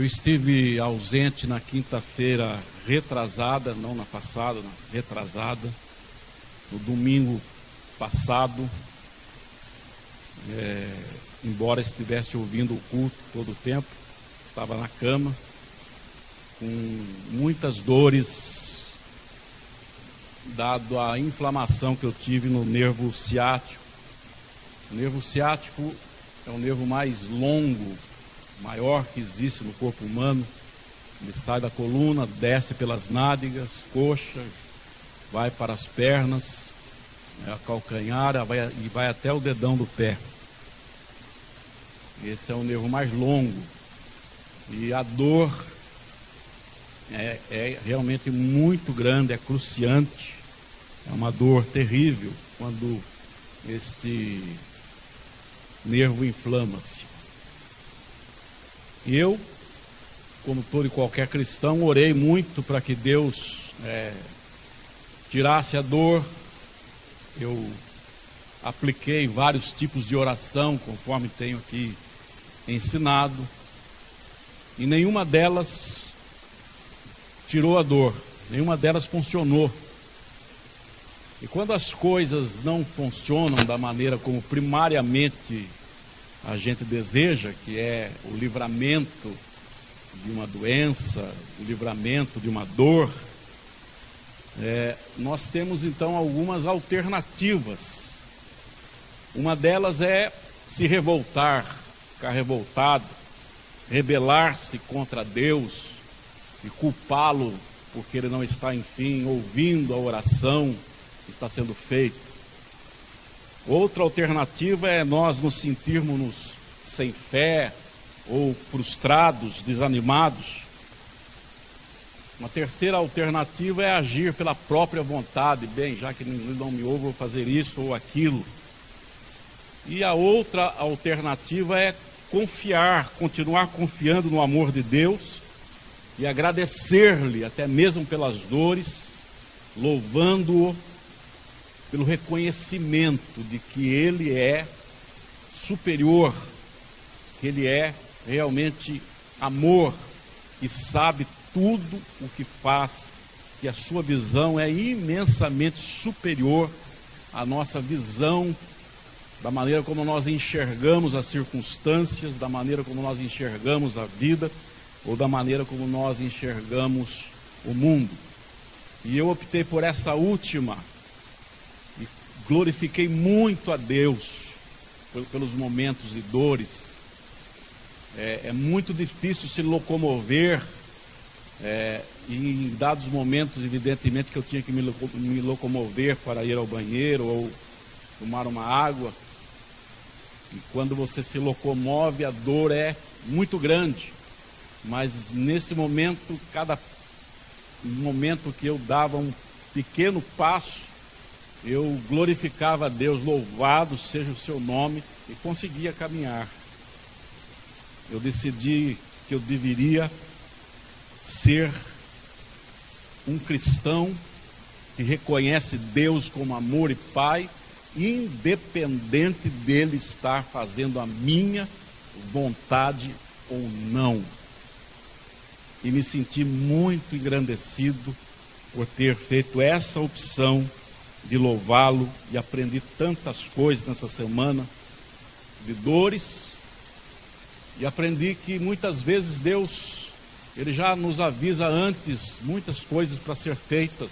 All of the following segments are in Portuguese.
Eu estive ausente na quinta-feira retrasada, não na passada, na retrasada, no domingo passado, embora estivesse ouvindo o culto todo o tempo, estava na cama, com muitas dores, dado a inflamação que eu tive no nervo ciático. O nervo ciático é o nervo mais longo, maior que existe no corpo humano. Ele sai da coluna, desce pelas nádegas, coxa, vai para as pernas, a calcanhar e vai até o dedão do pé. Esse é o nervo mais longo. E a dor é realmente muito grande, é cruciante. É uma dor terrível quando este nervo inflama-se. E eu, como todo e qualquer cristão, orei muito para que Deus tirasse a dor. Eu apliquei vários tipos de oração, conforme tenho aqui ensinado, e nenhuma delas tirou a dor, nenhuma delas funcionou. E quando as coisas não funcionam da maneira como primariamente a gente deseja, que é o livramento de uma doença, o livramento de uma dor, nós temos então algumas alternativas. Uma delas é se revoltar, ficar revoltado, rebelar-se contra Deus e culpá-lo porque ele não está, enfim, ouvindo a oração que está sendo feita. Outra alternativa é nós nos sentirmos sem fé ou frustrados, desanimados. Uma terceira alternativa é agir pela própria vontade. Bem, já que ninguém não me ouve, vou fazer isso ou aquilo. E a outra alternativa é confiar, continuar confiando no amor de Deus e agradecer-lhe até mesmo pelas dores, louvando-o pelo reconhecimento de que Ele é superior, que Ele é realmente amor e sabe tudo o que faz, que a sua visão é imensamente superior à nossa visão, da maneira como nós enxergamos as circunstâncias, da maneira como nós enxergamos a vida, ou da maneira como nós enxergamos o mundo. E eu optei por essa última, e glorifiquei muito a Deus pelos momentos de dores. É muito difícil se locomover, e em dados momentos, evidentemente, que eu tinha que me locomover para ir ao banheiro ou tomar uma água. E quando você se locomove, a dor é muito grande. Mas nesse momento, cada momento que eu dava um pequeno passo, eu glorificava a Deus, louvado seja o seu nome, e conseguia caminhar. Eu decidi que eu deveria ser um cristão que reconhece Deus como amor e Pai, independente dele estar fazendo a minha vontade ou não. E me senti muito engrandecido por ter feito essa opção de louvá-lo, e aprendi tantas coisas nessa semana de dores, e aprendi que muitas vezes Deus, Ele já nos avisa antes muitas coisas para ser feitas,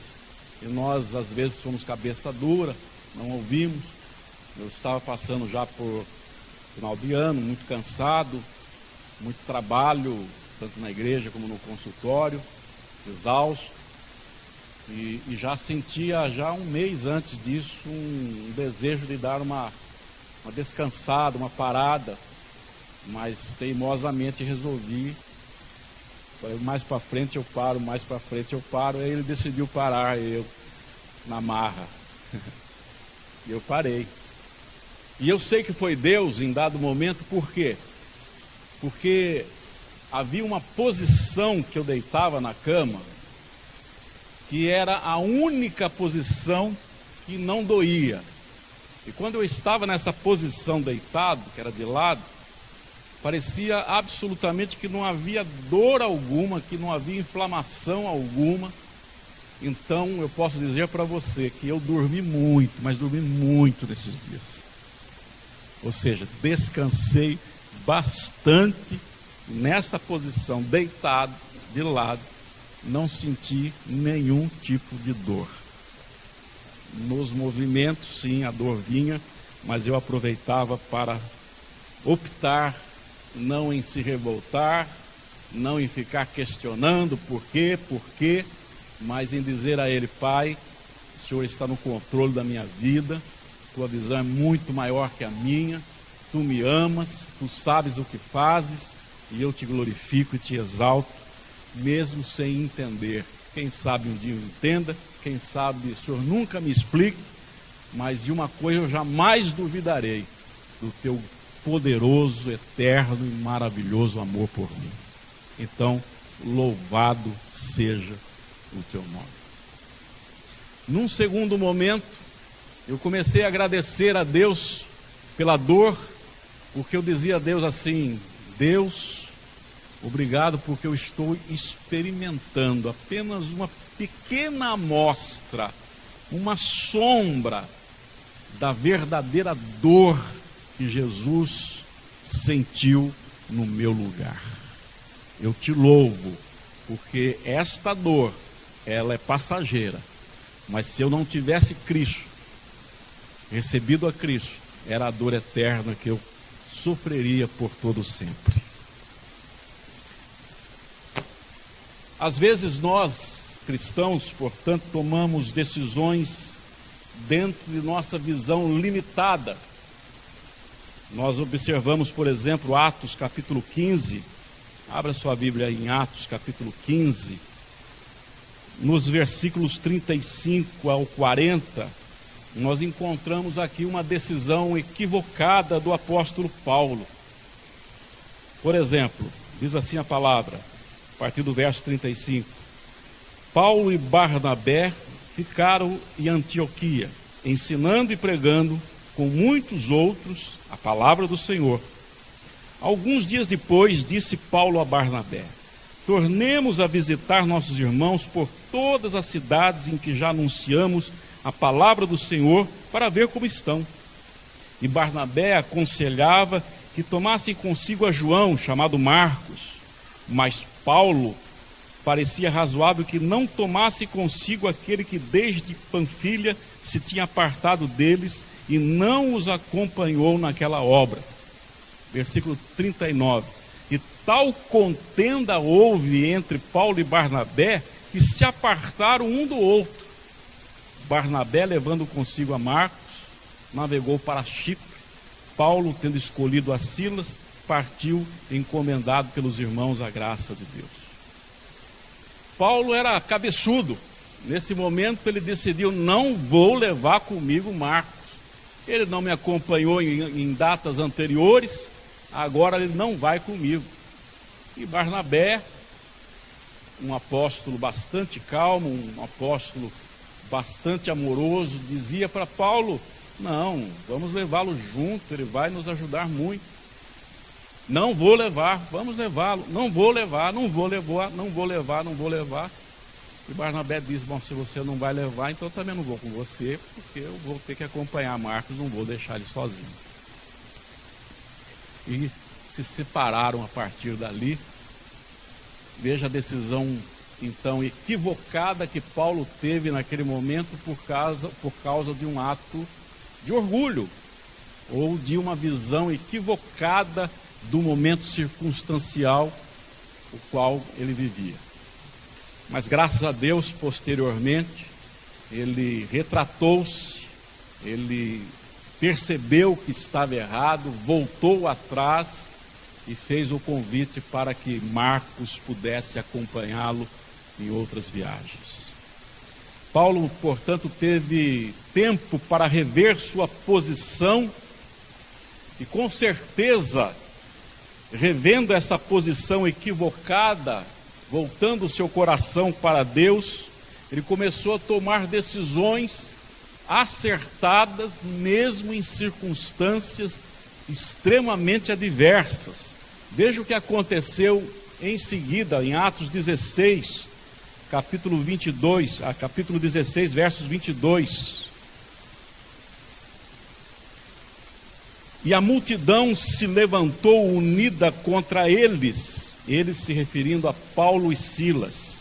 e nós às vezes somos cabeça dura, não ouvimos. Eu estava passando já por final de ano, muito cansado, muito trabalho, tanto na igreja como no consultório, exausto, e já sentia, já um mês antes disso, um desejo de dar uma descansada, uma parada, mas teimosamente resolvi, mais para frente eu paro, mais para frente eu paro. Aí ele decidiu parar, eu na marra, e eu parei. E eu sei que foi Deus em dado momento. Por quê? Porque havia uma posição que eu deitava na cama, que era a única posição que não doía. E quando eu estava nessa posição deitado, que era de lado, Parecia absolutamente que não havia dor alguma, que não havia inflamação alguma. Então eu posso dizer para você que eu dormi muito, mas dormi muito nesses dias. Ou seja, descansei bastante nessa posição, deitado, de lado, não senti nenhum tipo de dor. Nos movimentos, sim, a dor vinha, mas eu aproveitava para optar não em se revoltar, não em ficar questionando por quê, mas em dizer a Ele: Pai, o Senhor está no controle da minha vida, tua visão é muito maior que a minha, tu me amas, tu sabes o que fazes, e eu te glorifico e te exalto, mesmo sem entender. Quem sabe um dia eu entenda, quem sabe o Senhor nunca me explique, mas de uma coisa eu jamais duvidarei: do teu poderoso, eterno e maravilhoso amor por mim. Então, louvado seja o teu nome. Num segundo momento, eu comecei a agradecer a Deus pela dor, porque eu dizia a Deus assim: Deus, obrigado, porque eu estou experimentando apenas uma pequena amostra, uma sombra da verdadeira dor que Jesus sentiu no meu lugar. Eu te louvo, porque esta dor, ela é passageira, mas se eu não tivesse Cristo, recebido a Cristo, era a dor eterna que eu sofreria por todo sempre. Às vezes nós, cristãos, portanto, tomamos decisões dentro de nossa visão limitada. Nós observamos, por exemplo, Atos capítulo 15, abra sua Bíblia em Atos capítulo 15, nos versículos 35 ao 40, nós encontramos aqui uma decisão equivocada do apóstolo Paulo. Por exemplo, diz assim a palavra, a partir do verso 35: Paulo e Barnabé ficaram em Antioquia, ensinando e pregando com muitos outros a palavra do Senhor. Alguns dias depois, disse Paulo a Barnabé: tornemos a visitar nossos irmãos por todas as cidades em que já anunciamos a palavra do Senhor, para ver como estão. E Barnabé aconselhava que tomassem consigo a João, chamado Marcos, mas Paulo parecia razoável que não tomasse consigo aquele que desde Panfilha se tinha apartado deles e não os acompanhou naquela obra. Versículo 39. E tal contenda houve entre Paulo e Barnabé, que se apartaram um do outro. Barnabé, levando consigo a Marcos, navegou para Chipre. Paulo, tendo escolhido a Silas, partiu encomendado pelos irmãos à graça de Deus. Paulo era cabeçudo. Nesse momento ele decidiu: não vou levar comigo Marcos. Ele não me acompanhou em datas anteriores, agora ele não vai comigo. E Barnabé, um apóstolo bastante calmo, um apóstolo bastante amoroso, dizia para Paulo: não, vamos levá-lo junto, ele vai nos ajudar muito. Não vou levar, vamos levá-lo. Não vou levar. E Barnabé diz: bom, se você não vai levar, então eu também não vou com você, porque eu vou ter que acompanhar Marcos, não vou deixar ele sozinho. E se separaram a partir dali. Veja a decisão, então, equivocada que Paulo teve naquele momento por causa de um ato de orgulho, ou de uma visão equivocada do momento circunstancial o qual ele vivia. Mas graças a Deus, posteriormente, ele retratou-se, ele percebeu que estava errado, voltou atrás e fez o convite para que Marcos pudesse acompanhá-lo em outras viagens. Paulo, portanto, teve tempo para rever sua posição e, com certeza, revendo essa posição equivocada, voltando o seu coração para Deus, ele começou a tomar decisões acertadas, mesmo em circunstâncias extremamente adversas, Veja o que aconteceu em seguida, em Atos 16, capítulo 16, versos 22. E a multidão se levantou unida contra eles se referindo a Paulo e Silas.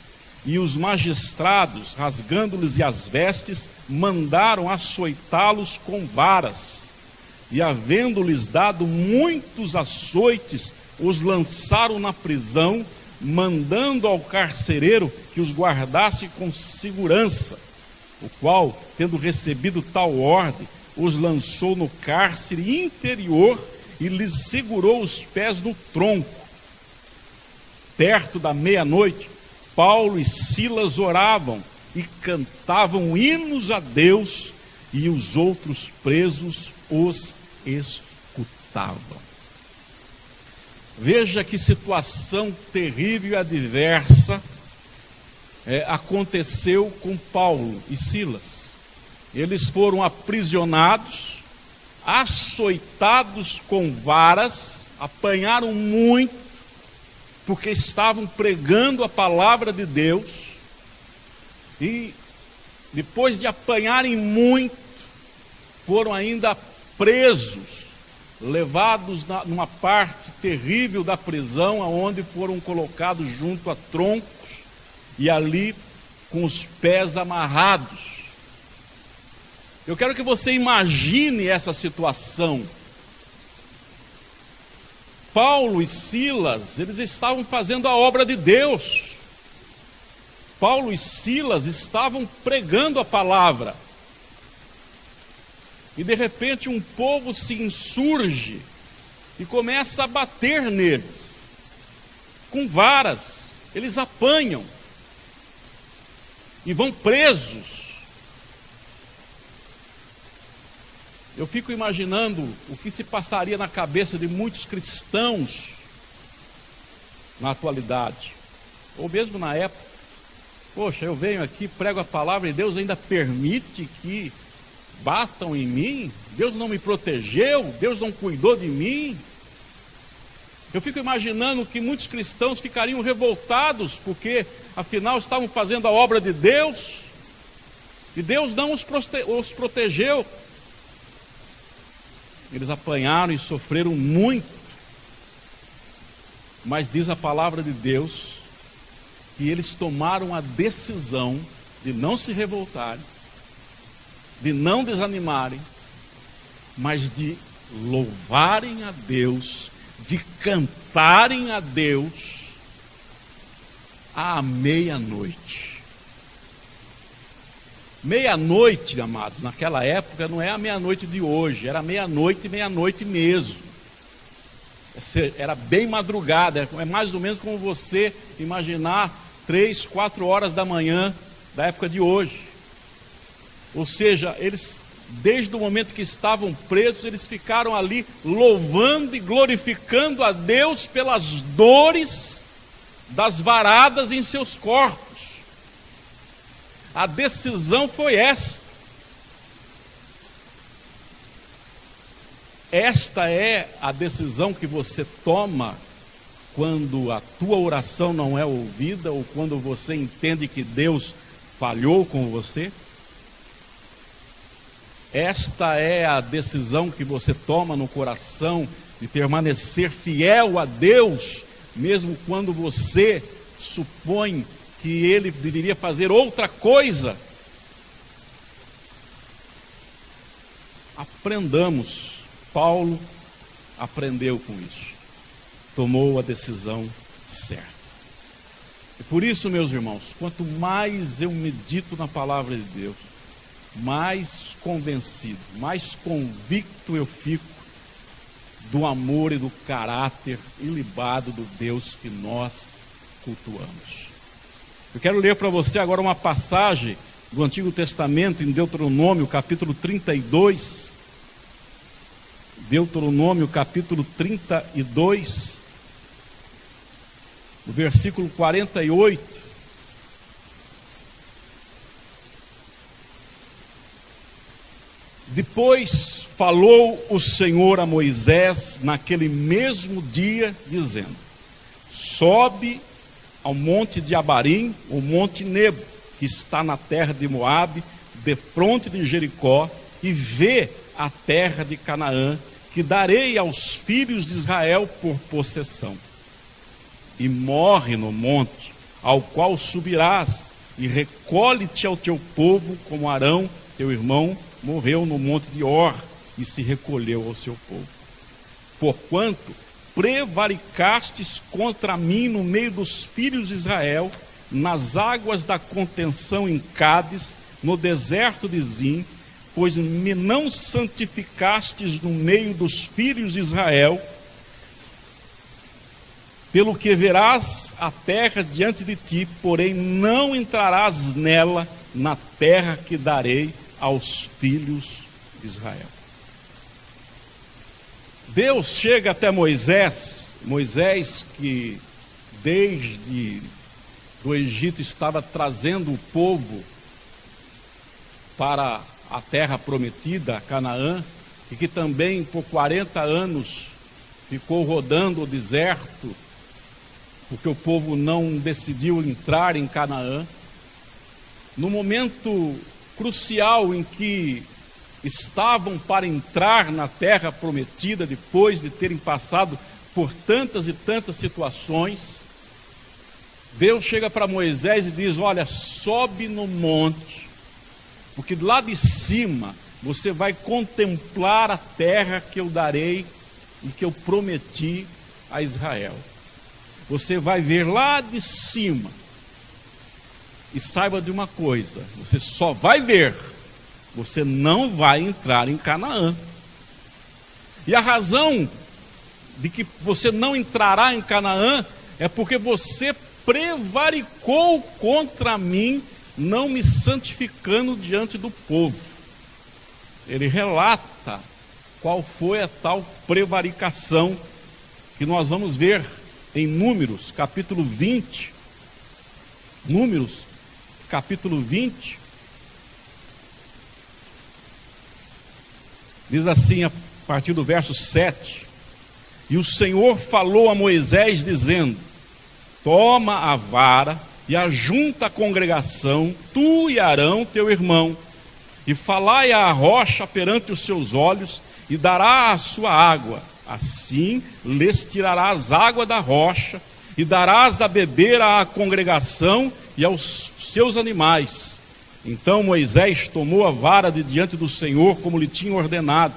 E os magistrados, rasgando-lhes as vestes, mandaram açoitá-los com varas. E havendo-lhes dado muitos açoites, os lançaram na prisão, mandando ao carcereiro que os guardasse com segurança, o qual, tendo recebido tal ordem, os lançou no cárcere interior e lhes segurou os pés no tronco. Perto da meia-noite, Paulo e Silas oravam e cantavam hinos a Deus, e os outros presos os escutavam. Veja que situação terrível e adversa aconteceu com Paulo e Silas. Eles foram aprisionados, açoitados com varas, apanharam muito, porque estavam pregando a palavra de Deus, e depois de apanharem muito, foram ainda presos, levados numa parte terrível da prisão, onde foram colocados junto a troncos, e ali com os pés amarrados. Eu quero que você imagine essa situação. Paulo e Silas, eles estavam fazendo a obra de Deus. Paulo e Silas estavam pregando a palavra. E de repente um povo se insurge e começa a bater neles, com varas. Eles apanham e vão presos. Eu fico imaginando o que se passaria na cabeça de muitos cristãos na atualidade, ou mesmo na época. Poxa, eu venho aqui, prego a palavra e Deus ainda permite que batam em mim? Deus não me protegeu? Deus não cuidou de mim? Eu fico imaginando que muitos cristãos ficariam revoltados, porque afinal estavam fazendo a obra de Deus, e Deus não os protegeu. Eles apanharam e sofreram muito, mas diz a palavra de Deus que eles tomaram a decisão de não se revoltarem, de não desanimarem, mas de louvarem a Deus, de cantarem a Deus à meia-noite. Meia-noite, amados, naquela época não é a meia-noite de hoje, era meia-noite mesmo. Era bem madrugada, é mais ou menos como você imaginar 3, 4 horas da manhã da época de hoje. Ou seja, eles, desde o momento que estavam presos, eles ficaram ali louvando e glorificando a Deus pelas dores das varadas em seus corpos. A decisão foi essa. Esta é a decisão que você toma quando a tua oração não é ouvida, ou quando você entende que Deus falhou com você. Esta é a decisão que você toma no coração de permanecer fiel a Deus, mesmo quando você supõe que Ele deveria fazer outra coisa. Aprendamos. Paulo aprendeu com isso. Tomou a decisão certa. E por isso, meus irmãos, quanto mais eu medito na palavra de Deus, mais convencido, mais convicto eu fico do amor e do caráter ilibado do Deus que nós cultuamos. Eu quero ler para você agora uma passagem do Antigo Testamento, em Deuteronômio, capítulo 32. Deuteronômio, capítulo 32, no versículo 48. Depois falou o Senhor a Moisés naquele mesmo dia, dizendo: sobe ao monte de Abarim, o monte Nebo, que está na terra de Moabe, defronte de Jericó, e vê a terra de Canaã, que darei aos filhos de Israel por possessão. E morre no monte, ao qual subirás, e recolhe-te ao teu povo, como Arão, teu irmão, morreu no monte de Hor, e se recolheu ao seu povo. Porquanto prevaricastes contra mim no meio dos filhos de Israel, nas águas da contenção em Cádiz, no deserto de Zim, pois me não santificastes no meio dos filhos de Israel, pelo que verás a terra diante de ti, porém não entrarás nela, na terra que darei aos filhos de Israel. Deus chega até Moisés que desde do Egito estava trazendo o povo para a terra prometida, Canaã, e que também por 40 anos ficou rodando o deserto, porque o povo não decidiu entrar em Canaã. No momento crucial em que estavam para entrar na terra prometida, depois de terem passado por tantas e tantas situações, Deus chega para Moisés e diz: olha, sobe no monte, porque lá de cima você vai contemplar a terra que eu darei e que eu prometi a Israel. Você vai ver lá de cima. E saiba de uma coisa: você só vai ver, você não vai entrar em Canaã. E a razão de que você não entrará em Canaã é porque você prevaricou contra mim, não me santificando diante do povo. Ele relata qual foi a tal prevaricação que nós vamos ver em Números, capítulo 20. Números, capítulo 20. Diz assim, a partir do verso 7: E o Senhor falou a Moisés, dizendo: toma a vara e ajunta a congregação, tu e Arão teu irmão, e falai à rocha perante os seus olhos, e dará a sua água. Assim lhes tirarás água da rocha, e darás a beber à congregação e aos seus animais. Então Moisés tomou a vara de diante do Senhor, como lhe tinha ordenado.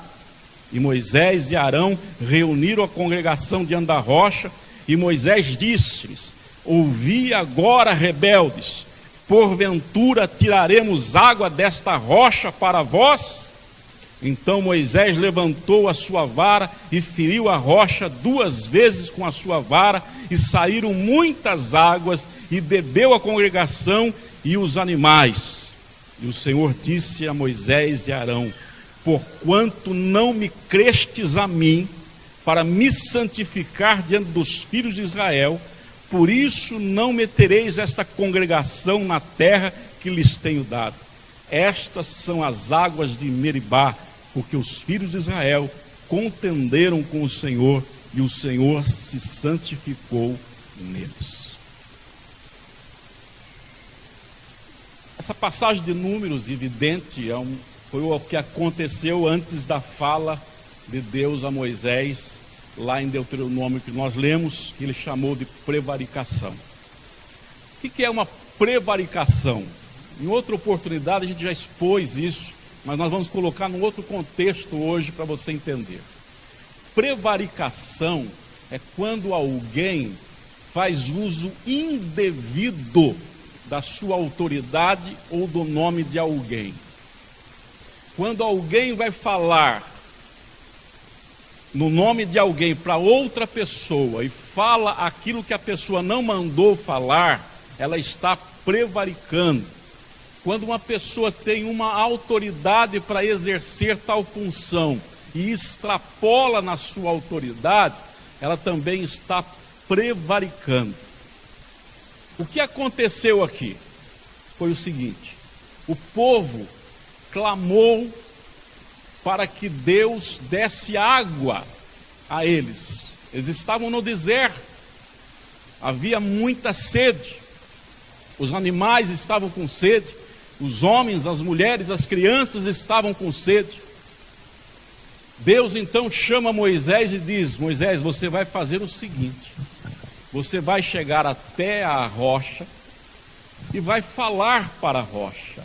E Moisés e Arão reuniram a congregação diante da rocha, e Moisés disse-lhes: ouvi agora, rebeldes, porventura tiraremos água desta rocha para vós? Então Moisés levantou a sua vara e feriu a rocha 2 vezes com a sua vara, e saíram muitas águas, e bebeu a congregação e os animais. E o Senhor disse a Moisés e Arão: porquanto não me crestes a mim, para me santificar diante dos filhos de Israel, por isso não metereis esta congregação na terra que lhes tenho dado. Estas são as águas de Meribá, porque os filhos de Israel contenderam com o Senhor, e o Senhor se santificou neles. Essa passagem de Números, evidente, foi o que aconteceu antes da fala de Deus a Moisés, lá em Deuteronômio, que nós lemos, que ele chamou de prevaricação. O que é uma prevaricação? Em outra oportunidade a gente já expôs isso, mas nós vamos colocar num outro contexto hoje para você entender. Prevaricação é quando alguém faz uso indevido da sua autoridade ou do nome de alguém. Quando alguém vai falar no nome de alguém para outra pessoa e fala aquilo que a pessoa não mandou falar, ela está prevaricando. Quando uma pessoa tem uma autoridade para exercer tal função e extrapola na sua autoridade, ela também está prevaricando. O que aconteceu aqui foi o seguinte: o povo clamou para que Deus desse água a eles. Eles estavam no deserto, havia muita sede, os animais estavam com sede, os homens, as mulheres, as crianças estavam com sede. Deus então chama Moisés e diz: Moisés, você vai fazer o seguinte, você vai chegar até a rocha e vai falar para a rocha: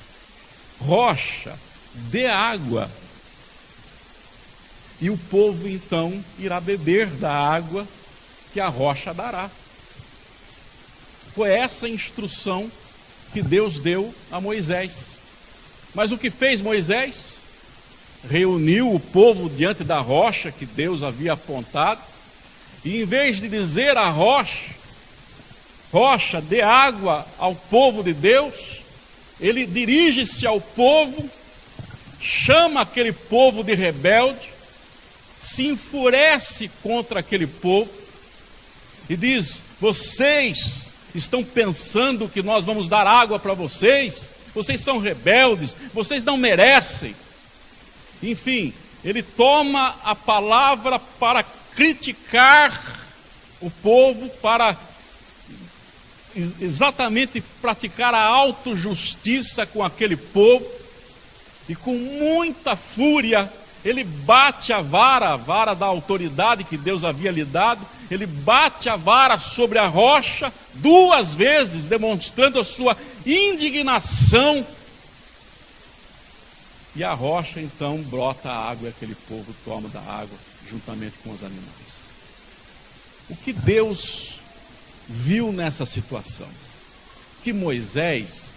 rocha, dê água. E o povo então irá beber da água que a rocha dará. Foi essa a instrução que Deus deu a Moisés. Mas o que fez Moisés? Reuniu o povo diante da rocha que Deus havia apontado, e em vez de dizer à rocha: rocha, dê água ao povo de Deus, ele dirige-se ao povo, chama aquele povo de rebelde, se enfurece contra aquele povo e diz: vocês estão pensando que nós vamos dar água para vocês? Vocês são rebeldes, vocês não merecem. Enfim, ele toma a palavra para criticar o povo, para exatamente praticar a autojustiça com aquele povo, e com muita fúria ele bate a vara da autoridade que Deus havia lhe dado, ele bate a vara sobre a rocha 2 vezes, demonstrando a sua indignação, e a rocha então brota a água e aquele povo toma da água juntamente com os animais. O que Deus viu nessa situação? Que Moisés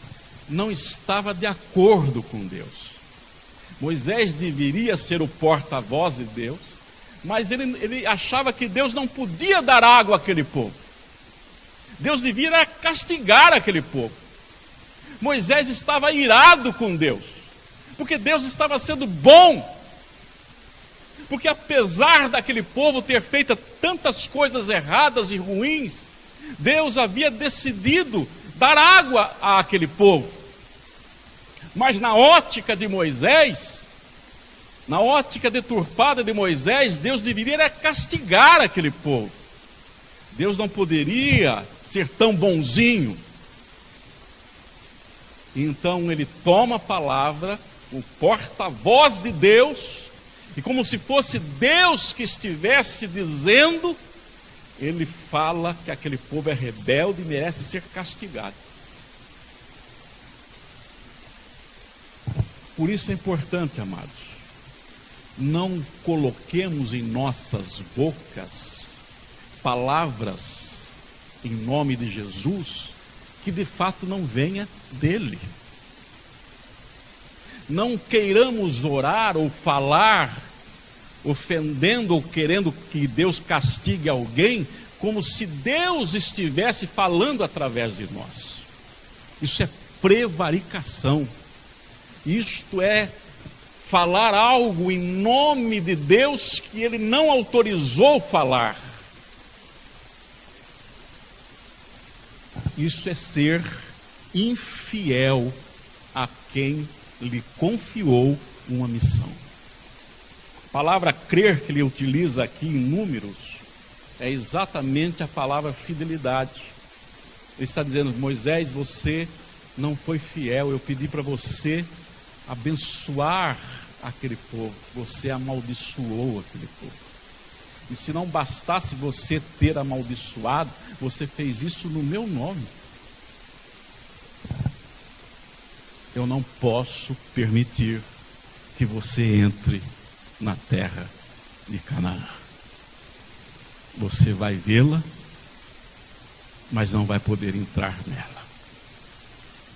não estava de acordo com Deus. Moisés deveria ser o porta-voz de Deus, mas ele achava que Deus não podia dar água àquele povo. Deus devia castigar aquele povo. Moisés estava irado com Deus, porque Deus estava sendo bom. Porque apesar daquele povo ter feito tantas coisas erradas e ruins, Deus havia decidido dar água àquele povo. Mas na ótica de Moisés, na ótica deturpada de Moisés, Deus deveria castigar aquele povo. Deus não poderia ser tão bonzinho. Então ele toma a palavra, o porta-voz de Deus, e como se fosse Deus que estivesse dizendo, ele fala que aquele povo é rebelde e merece ser castigado. Por isso é importante, amados, não coloquemos em nossas bocas palavras em nome de Jesus que de fato não venha dele. Não queiramos orar ou falar ofendendo ou querendo que Deus castigue alguém, como se Deus estivesse falando através de nós. Isso é prevaricação. Isto é falar algo em nome de Deus que ele não autorizou falar. Isso é ser infiel a quem lhe confiou uma missão. A palavra crer que ele utiliza aqui em Números é exatamente a palavra fidelidade. Ele está dizendo: Moisés, você não foi fiel, eu pedi para você abençoar aquele povo, você amaldiçoou aquele povo. E se não bastasse você ter amaldiçoado, você fez isso no meu nome. Eu não posso permitir que você entre na terra de Canaã. Você vai vê-la, mas não vai poder entrar nela.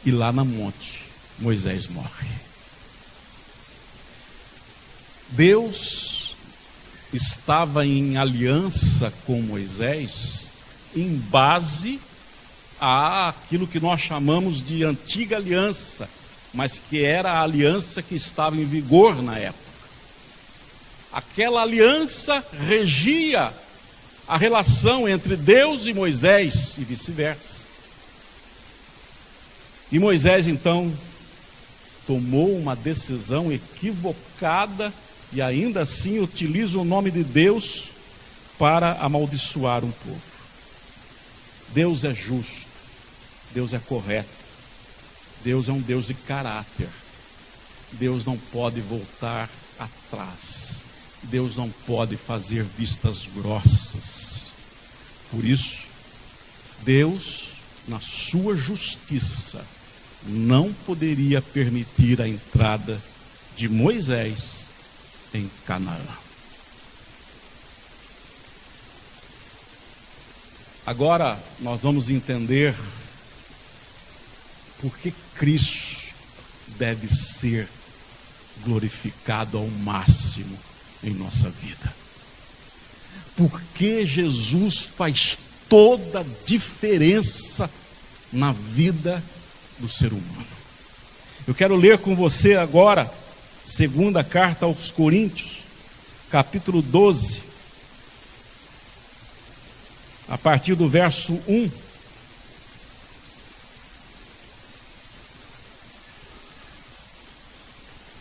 E lá na monte, Moisés morre. Deus estava em aliança com Moisés em base àquilo que nós chamamos de antiga aliança, mas que era a aliança que estava em vigor na época. Aquela aliança regia a relação entre Deus e Moisés e vice-versa. E Moisés então tomou uma decisão equivocada e ainda assim utiliza o nome de Deus para amaldiçoar um povo. Deus é justo, Deus é correto, Deus é um Deus de caráter. Deus não pode voltar atrás, Deus não pode fazer vistas grossas. Por isso, Deus, na sua justiça, não poderia permitir a entrada de Moisés em Canaã. Agora nós vamos entender por que Cristo deve ser glorificado ao máximo em nossa vida. Por que Jesus faz toda a diferença na vida do ser humano. Eu quero ler com você agora, segunda carta aos Coríntios, capítulo 12, a partir do verso 1.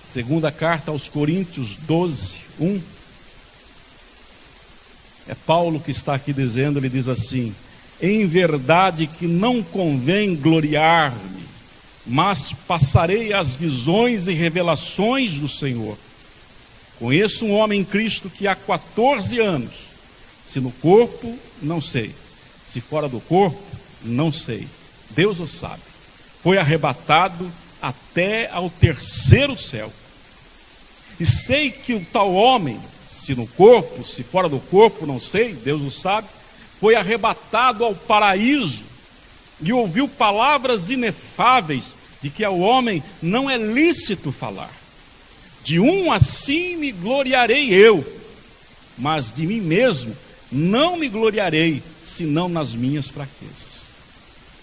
Segunda carta aos Coríntios 12, 1. É Paulo que está aqui dizendo, ele diz assim: em verdade que não convém gloriar-me, mas passarei as visões e revelações do Senhor. Conheço um homem em Cristo que há 14 anos, se no corpo, não sei, se fora do corpo, não sei, Deus o sabe, foi arrebatado até ao terceiro céu. E sei que o tal homem, se no corpo, se fora do corpo, não sei, Deus o sabe, foi arrebatado ao paraíso e ouviu palavras inefáveis de que ao homem não é lícito falar. De um assim me gloriarei eu, mas de mim mesmo não me gloriarei, senão nas minhas fraquezas.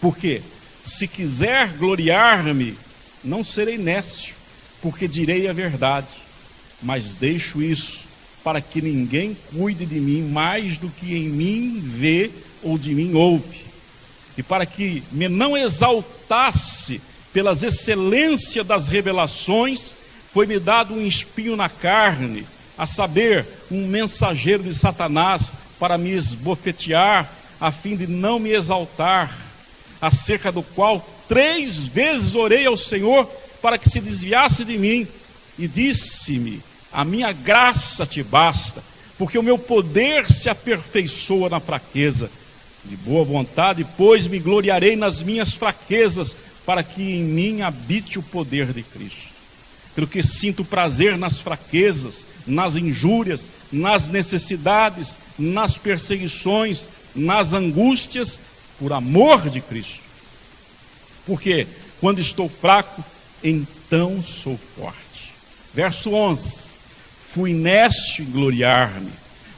Porque se quiser gloriar-me, não serei nécio, porque direi a verdade, mas deixo isso para que ninguém cuide de mim mais do que em mim vê ou de mim ouve, e para que me não exaltasse pelas excelências das revelações, foi-me dado um espinho na carne, a saber, um mensageiro de Satanás, para me esbofetear, a fim de não me exaltar, acerca do qual 3 vezes orei ao Senhor, para que se desviasse de mim, e disse-me: a minha graça te basta, porque o meu poder se aperfeiçoa na fraqueza. De boa vontade, pois, me gloriarei nas minhas fraquezas, para que em mim habite o poder de Cristo. Pelo que sinto prazer nas fraquezas, nas injúrias, nas necessidades, nas perseguições, nas angústias, por amor de Cristo. Porque quando estou fraco, então sou forte. Verso 11. Fui nécio em gloriar-me,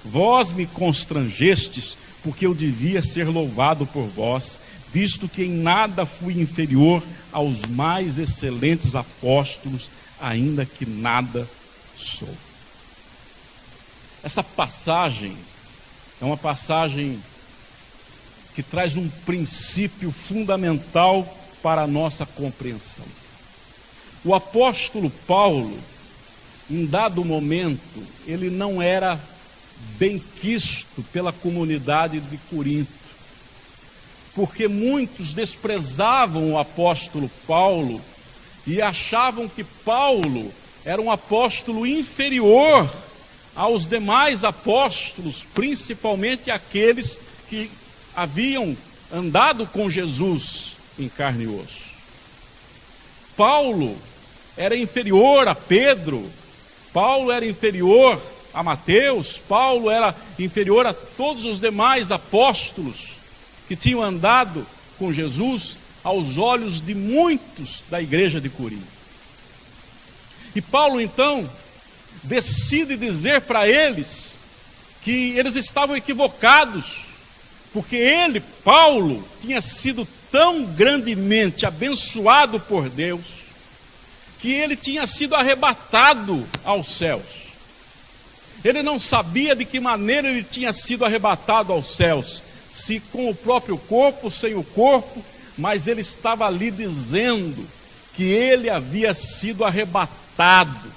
vós me constrangestes, porque eu devia ser louvado por vós, visto que em nada fui inferior aos mais excelentes apóstolos, ainda que nada sou. Essa passagem é uma passagem que traz um princípio fundamental para a nossa compreensão. O apóstolo Paulo, em dado momento, ele não era bem quisto pela comunidade de Corinto, porque muitos desprezavam o apóstolo Paulo e achavam que Paulo era um apóstolo inferior aos demais apóstolos, principalmente aqueles que haviam andado com Jesus em carne e osso. Paulo era inferior a Pedro, Paulo era inferior a Mateus, Paulo era inferior a todos os demais apóstolos que tinham andado com Jesus aos olhos de muitos da igreja de Corinto. E Paulo então decide dizer para eles que eles estavam equivocados, porque ele, Paulo, tinha sido tão grandemente abençoado por Deus, que ele tinha sido arrebatado aos céus. Ele não sabia de que maneira ele tinha sido arrebatado aos céus, se com o próprio corpo, sem o corpo, mas ele estava ali dizendo que ele havia sido arrebatado,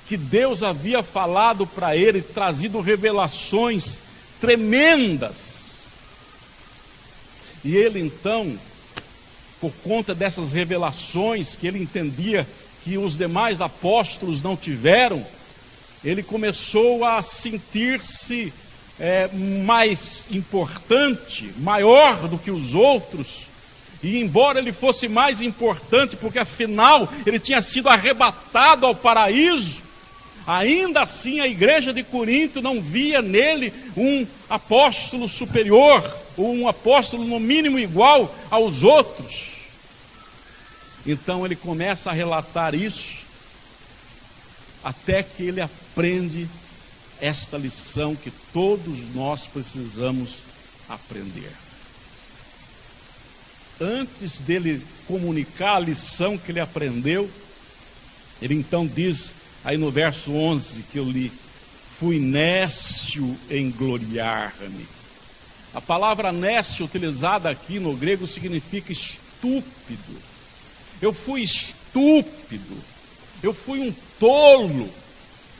que Deus havia falado para ele, trazido revelações tremendas. E ele então, por conta dessas revelações que ele entendia que os demais apóstolos não tiveram, ele começou a sentir-se mais importante, maior do que os outros. E embora ele fosse mais importante, porque afinal ele tinha sido arrebatado ao paraíso, ainda assim a igreja de Corinto não via nele um apóstolo superior, ou um apóstolo no mínimo igual aos outros. Então ele começa a relatar isso, até que ele aprende esta lição que todos nós precisamos aprender. Antes dele comunicar a lição que ele aprendeu, ele então diz, aí no verso 11 que eu li: fui nécio em gloriar-me. A palavra nécio utilizada aqui no grego significa estúpido. Eu fui estúpido, eu fui um tolo,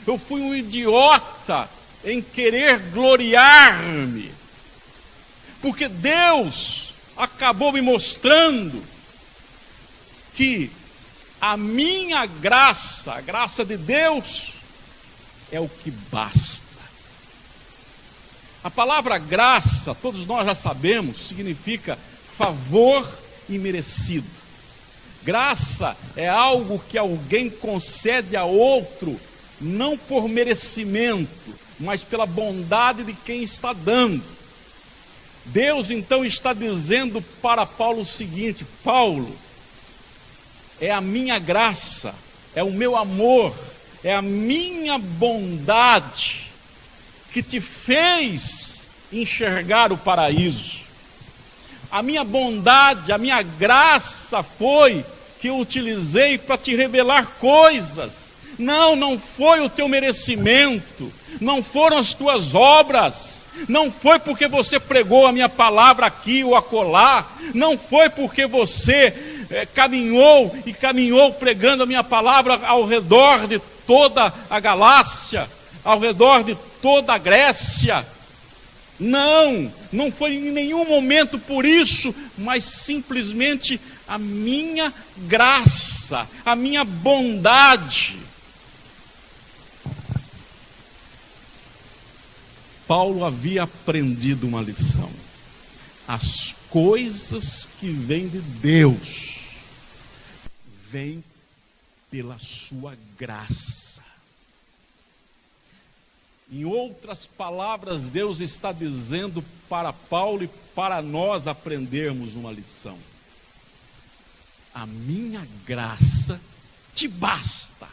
eu fui um idiota em querer gloriar-me, porque Deus acabou me mostrando que a minha graça, a graça de Deus, é o que basta. A palavra graça, todos nós já sabemos, significa favor imerecido. Graça é algo que alguém concede a outro, não por merecimento, mas pela bondade de quem está dando. Deus então está dizendo para Paulo o seguinte: Paulo, é a minha graça, é o meu amor, é a minha bondade que te fez enxergar o paraíso. A minha bondade, a minha graça foi que eu utilizei para te revelar coisas. Não foi o teu merecimento, não foram as tuas obras, não foi porque você pregou a minha palavra aqui ou acolá, não foi porque você caminhou pregando a minha palavra ao redor de toda a Galácia, ao redor de toda a Grécia. Não foi em nenhum momento por isso, mas simplesmente a minha graça, a minha bondade. Paulo havia aprendido uma lição: as coisas que vêm de Deus vêm pela sua graça. Em outras palavras, Deus está dizendo para Paulo e para nós aprendermos uma lição: a minha graça te basta.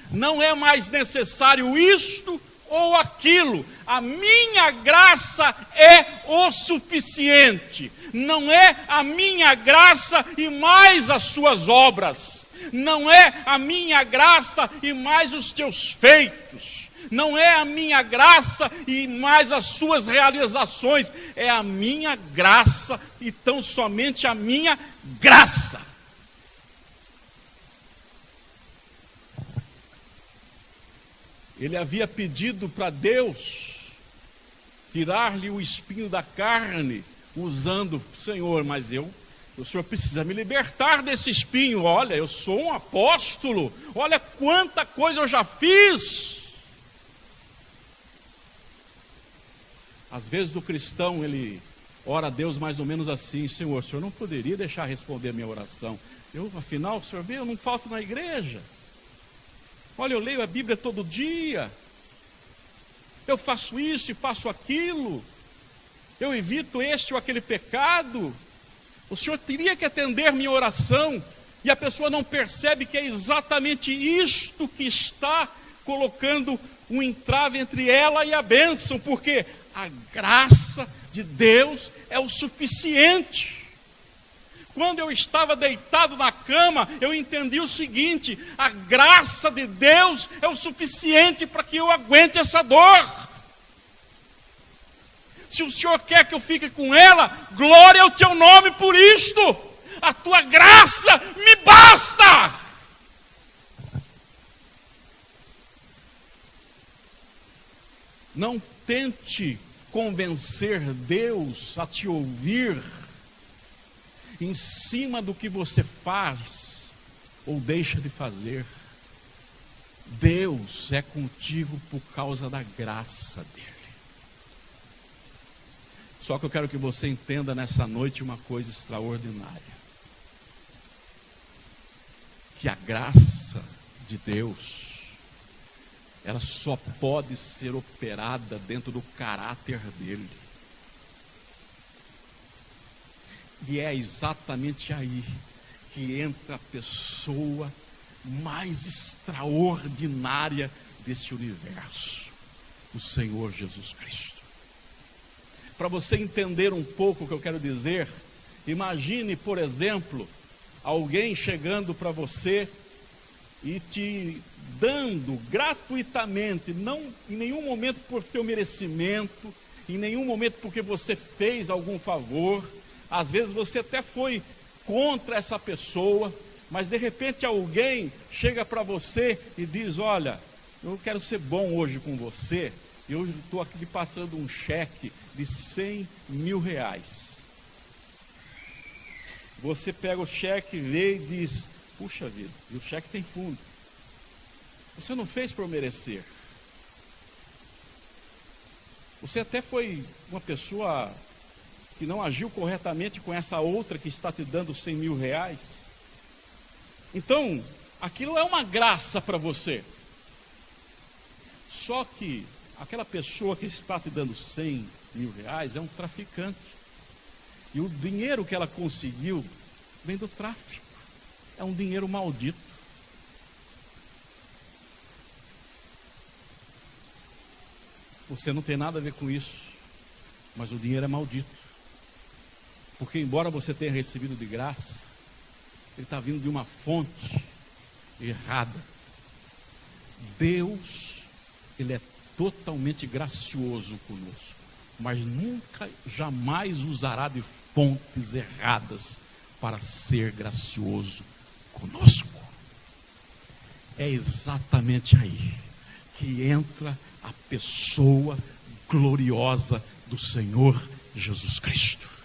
Não é mais necessário isto ou aquilo. A minha graça é o suficiente. Não é a minha graça e mais as suas obras. Não é a minha graça e mais os teus feitos. Não é a minha graça e mais as suas realizações. É a minha graça e tão somente a minha graça. Ele havia pedido para Deus tirar-lhe o espinho da carne, usando: Senhor, mas o Senhor precisa me libertar desse espinho. Olha, eu sou um apóstolo, olha quanta coisa eu já fiz. Às vezes o cristão, ele ora a Deus mais ou menos assim: Senhor, o Senhor não poderia deixar responder a minha oração? Afinal, o Senhor vê, eu não falto na igreja. Olha, eu leio a Bíblia todo dia, eu faço isso e faço aquilo, eu evito este ou aquele pecado. O Senhor teria que atender minha oração, e a pessoa não percebe que é exatamente isto que está colocando um entrave entre ela e a bênção, porque a graça de Deus é o suficiente. Quando eu estava deitado na cama, eu entendi o seguinte: a graça de Deus é o suficiente para que eu aguente essa dor. Se o Senhor quer que eu fique com ela, glória ao teu nome por isto. A tua graça me basta. Não tente convencer Deus a te ouvir em cima do que você faz ou deixa de fazer. Deus é contigo por causa da graça dele. Só que eu quero que você entenda nessa noite uma coisa extraordinária. Que a graça de Deus, ela só pode ser operada dentro do caráter dele. E é exatamente aí que entra a pessoa mais extraordinária desse universo, o Senhor Jesus Cristo. Para você entender um pouco o que eu quero dizer, imagine, por exemplo, alguém chegando para você e te dando gratuitamente, não em nenhum momento por seu merecimento, em nenhum momento porque você fez algum favor. Às vezes você até foi contra essa pessoa, mas de repente alguém chega para você e diz: olha, eu quero ser bom hoje com você, eu estou aqui passando um cheque de 100 mil reais. Você pega o cheque, vê e diz: puxa vida, e o cheque tem fundo. Você não fez por merecer. Você até foi uma pessoa que não agiu corretamente com essa outra que está te dando 100 mil reais. Então, aquilo é uma graça para você. Só que aquela pessoa que está te dando 100 mil reais é um traficante. E o dinheiro que ela conseguiu vem do tráfico. É um dinheiro maldito. Você não tem nada a ver com isso, mas o dinheiro é maldito. Porque embora você tenha recebido de graça, ele está vindo de uma fonte errada. Deus, ele é totalmente gracioso conosco, mas nunca, jamais usará de fontes erradas para ser gracioso conosco. É exatamente aí que entra a pessoa gloriosa do Senhor Jesus Cristo.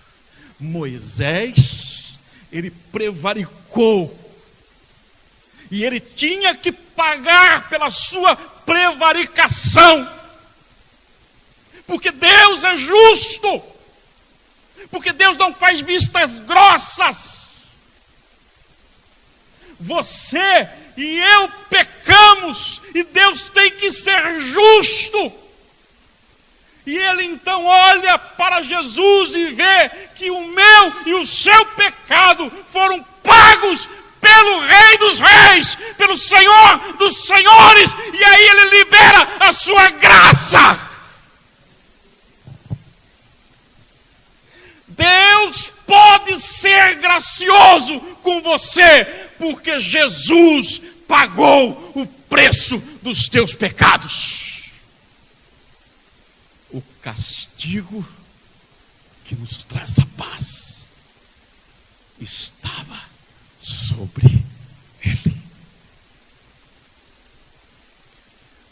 Moisés, ele prevaricou, e ele tinha que pagar pela sua prevaricação, porque Deus é justo, porque Deus não faz vistas grossas. Você e eu pecamos, e Deus tem que ser justo. E ele então olha para Jesus e vê que o meu e o seu pecado foram pagos pelo Rei dos Reis, pelo Senhor dos Senhores, e aí ele libera a sua graça. Deus pode ser gracioso com você, porque Jesus pagou o preço dos teus pecados. O castigo que nos traz a paz estava sobre ele.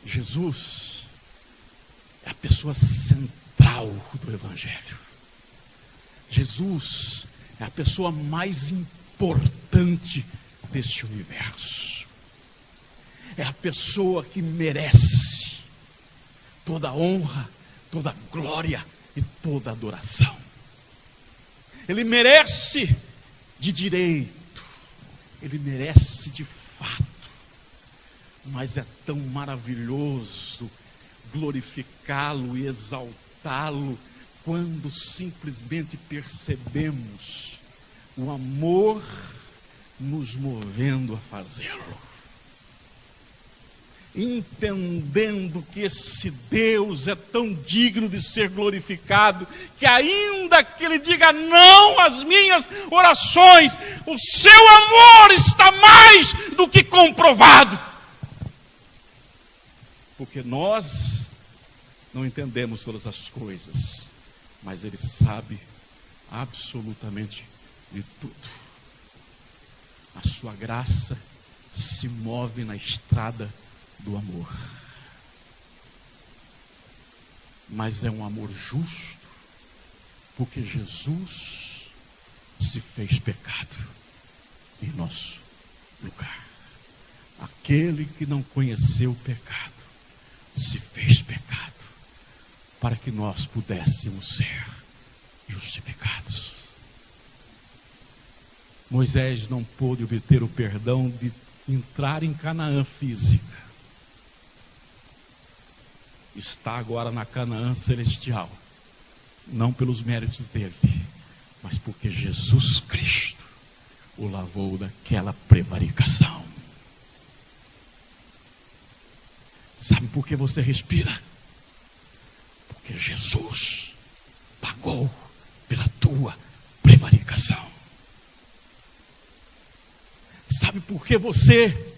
Jesus é a pessoa central do Evangelho. Jesus é a pessoa mais importante deste universo. É a pessoa que merece toda a honra, toda a glória e toda a adoração. Ele merece de direito, ele merece de fato, mas é tão maravilhoso glorificá-lo e exaltá-lo quando simplesmente percebemos o amor nos movendo a fazê-lo. Entendendo que esse Deus é tão digno de ser glorificado, que ainda que ele diga não às minhas orações, o seu amor está mais do que comprovado. Porque nós não entendemos todas as coisas, mas ele sabe absolutamente de tudo. A sua graça se move na estrada do amor. mas é um amor justo, porque Jesus se fez pecado em nosso lugar. Aquele que não conheceu o pecado se fez pecado para que nós pudéssemos ser justificados. Moisés não pôde obter o perdão de entrar em Canaã física. Está agora na Canaã celestial, não pelos méritos dele, mas porque Jesus Cristo o lavou daquela prevaricação. Sabe por que você respira? Porque Jesus pagou pela tua prevaricação. Sabe por que você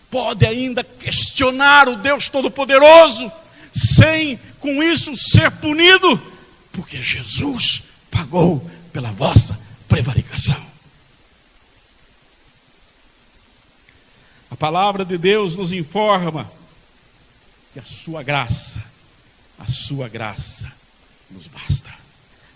pode ainda questionar o Deus Todo-Poderoso, sem com isso ser punido? Porque Jesus pagou pela vossa prevaricação. A palavra de Deus nos informa que a sua graça nos basta.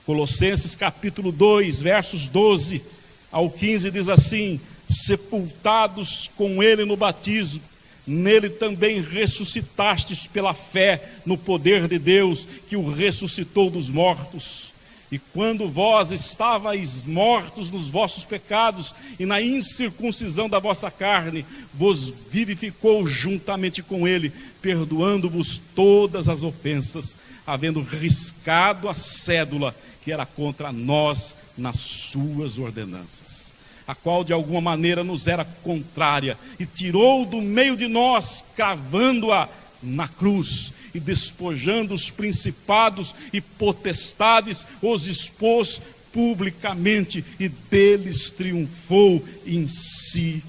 Colossenses capítulo 2, versos 12 ao 15 diz assim: sepultados com ele no batismo, nele também ressuscitastes pela fé no poder de Deus, que o ressuscitou dos mortos. E quando vós estavais mortos nos vossos pecados e na incircuncisão da vossa carne, vos vivificou juntamente com ele, perdoando-vos todas as ofensas, havendo riscado a cédula que era contra nós nas suas ordenanças, a qual de alguma maneira nos era contrária, e tirou do meio de nós, cravando-a na cruz, e despojando os principados e potestades, os expôs publicamente, e deles triunfou em si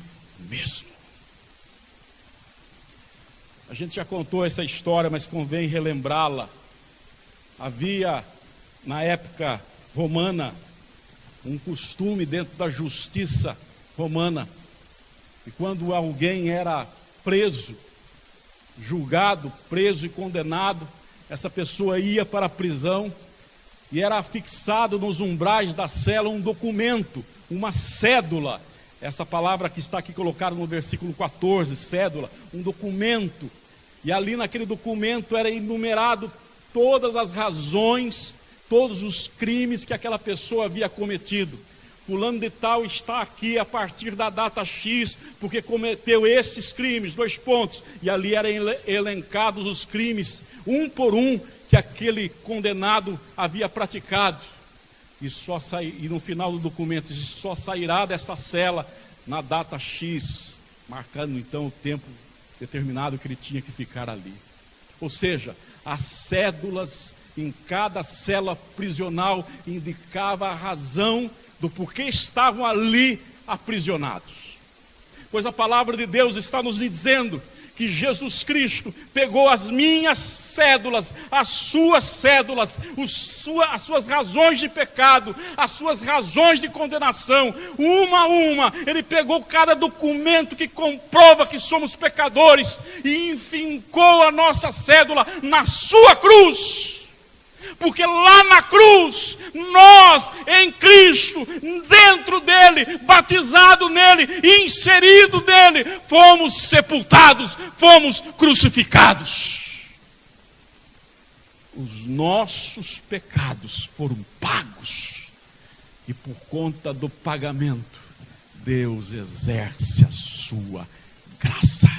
mesmo. A gente já contou essa história, mas convém relembrá-la. Havia, na época romana, um costume dentro da justiça romana, e quando alguém era preso, julgado, preso e condenado, essa pessoa ia para a prisão e era afixado nos umbrais da cela um documento, uma cédula. Essa palavra que está aqui colocada no versículo 14, cédula, um documento. E ali naquele documento era enumerado todas as razões, todos os crimes que aquela pessoa havia cometido. Fulano de tal está aqui a partir da data X, porque cometeu esses crimes, 2 pontos. E ali eram elencados os crimes, um por um, que aquele condenado havia praticado. E no final do documento, só sairá dessa cela na data X, marcando então o tempo determinado que ele tinha que ficar ali. Ou seja, as cédulas em cada cela prisional indicava a razão do porquê estavam ali aprisionados. Pois a palavra de Deus está nos dizendo que Jesus Cristo pegou as minhas cédulas, as suas cédulas, as suas razões de pecado, as suas razões de condenação, uma a uma. Ele pegou cada documento que comprova que somos pecadores e enfincou a nossa cédula na sua cruz. Porque lá na cruz, nós em Cristo, dentro dele, batizado nele, inserido nele, fomos sepultados, fomos crucificados. Os nossos pecados foram pagos, e por conta do pagamento, Deus exerce a sua graça.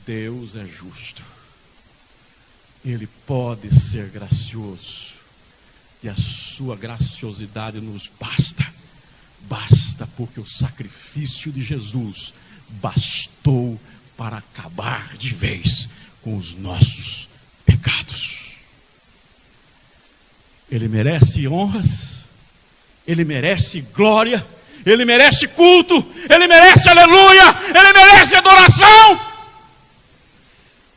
Deus é justo. Ele pode ser gracioso, e a sua graciosidade nos basta porque o sacrifício de Jesus bastou para acabar de vez com os nossos pecados. Ele merece honras, ele merece glória, ele merece culto, ele merece aleluia, ele merece adoração.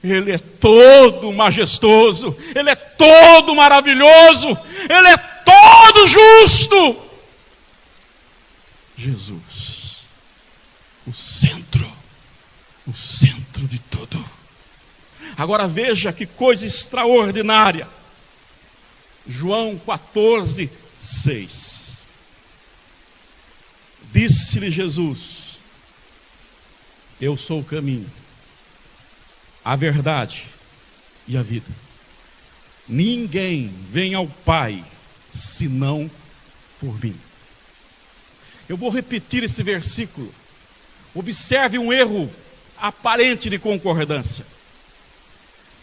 Ele é todo majestoso, ele é todo maravilhoso, ele é todo justo. Jesus, o centro de tudo. Agora veja que coisa extraordinária. João 14, 6. Disse-lhe Jesus: eu sou o caminho, a verdade e a vida. Ninguém vem ao Pai senão por mim. Eu vou repetir esse versículo. Observe um erro aparente de concordância.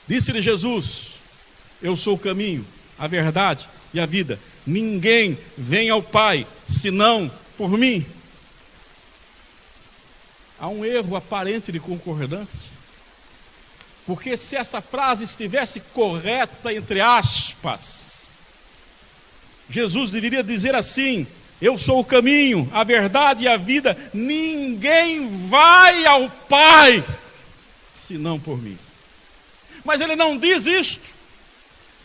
Disse-lhe Jesus: eu sou o caminho, a verdade e a vida. Ninguém vem ao Pai senão por mim. Há um erro aparente de concordância. Porque se essa frase estivesse correta, entre aspas, Jesus deveria dizer assim: eu sou o caminho, a verdade e a vida. Ninguém vai ao Pai senão por mim. Mas ele não diz isto.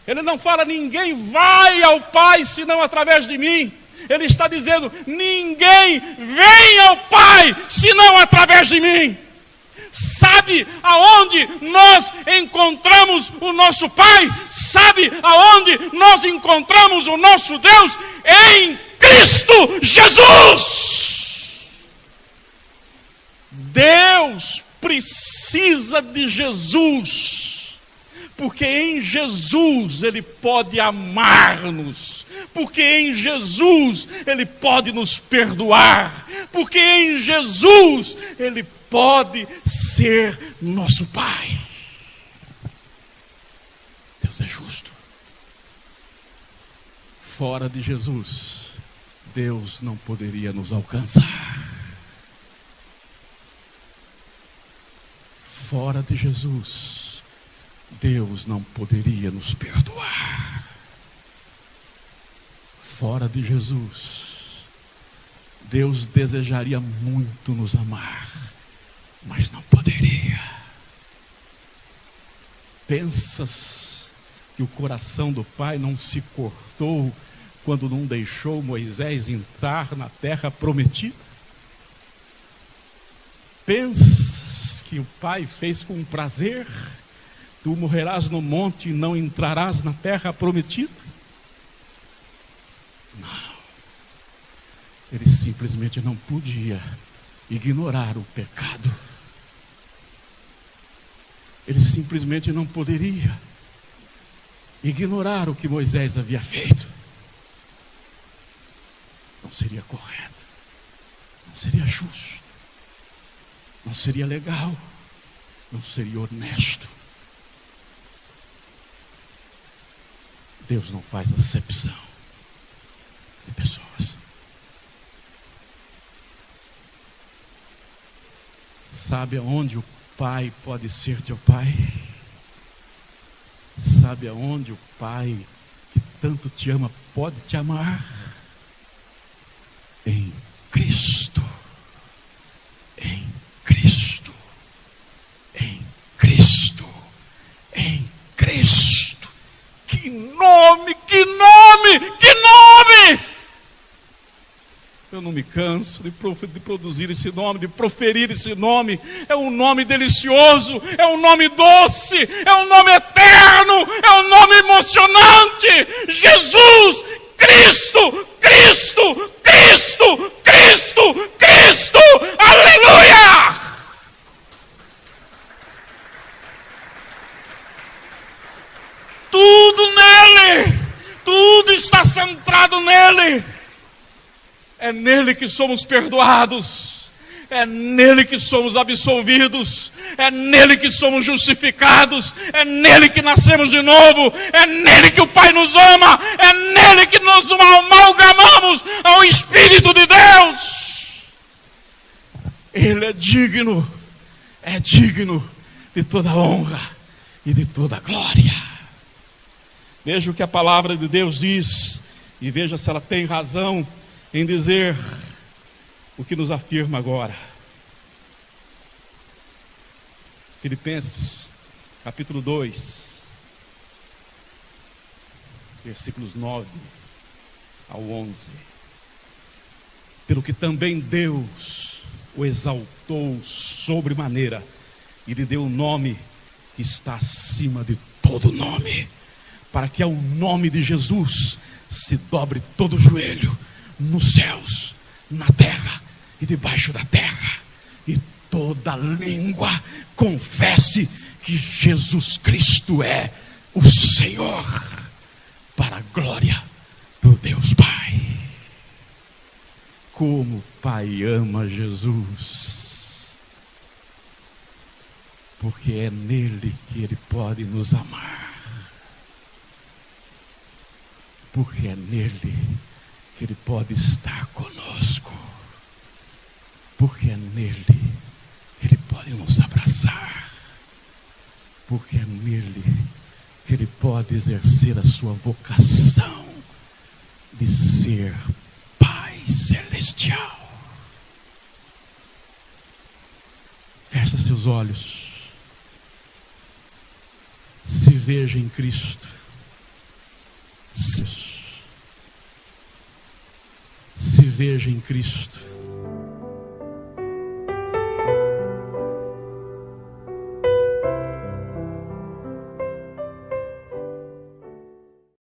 Ele não fala: ninguém vai ao Pai senão através de mim. Ele está dizendo: ninguém vem ao Pai senão através de mim. Sabe aonde nós encontramos o nosso Pai? Sabe aonde nós encontramos o nosso Deus? Em Cristo Jesus. Deus precisa de Jesus, porque em Jesus Ele pode amar-nos, porque em Jesus Ele pode nos perdoar, porque em Jesus Ele pode ser nosso Pai. Deus é justo. Fora de Jesus, Deus não poderia nos alcançar. Fora de Jesus, Deus não poderia nos perdoar. Fora de Jesus, Deus desejaria muito nos amar, mas não poderia. Pensas que o coração do Pai não se cortou quando não deixou Moisés entrar na terra prometida? Pensas que o Pai fez com prazer? Tu morrerás no monte e não entrarás na terra prometida? Não. Ele simplesmente não podia ignorar o pecado. Ele simplesmente não poderia ignorar o que Moisés havia feito. Não seria correto, não seria justo, não seria legal, não seria honesto. Deus não faz acepção de pessoas. Sabe aonde o Pai pode ser teu Pai? Sabe aonde o Pai que tanto te ama pode te amar? Em Cristo. Em Cristo. Em Cristo. Em Cristo. Que nome, que nome, que nome! Eu não me canso de produzir esse nome, de proferir esse nome. É um nome delicioso, é um nome doce, é um nome eterno, é um nome emocionante. Jesus, Cristo, Cristo, Cristo, Cristo, Cristo, aleluia! Tudo nele, tudo está centrado nele. É nele que somos perdoados, é nele que somos absolvidos, é nele que somos justificados, é nele que nascemos de novo, é nele que o Pai nos ama, é nele que nos amalgamamos ao Espírito de Deus. Ele é digno de toda honra e de toda glória. Veja o que a palavra de Deus diz, e veja se ela tem razão em dizer o que nos afirma agora. Filipenses, capítulo 2, versículos 9 ao 11. Pelo que também Deus o exaltou sobremaneira e lhe deu o nome que está acima de todo nome, para que ao nome de Jesus se dobre todo o joelho, nos céus, na terra e debaixo da terra, e toda língua confesse que Jesus Cristo é o Senhor, para a glória do Deus Pai. Como o Pai ama Jesus, porque é nele que Ele pode nos amar, porque é nele que Ele pode estar conosco, porque é nele que Ele pode nos abraçar, porque é nele que Ele pode exercer a sua vocação de ser Pai Celestial. Feche seus olhos, se veja em Cristo, se veja em Cristo.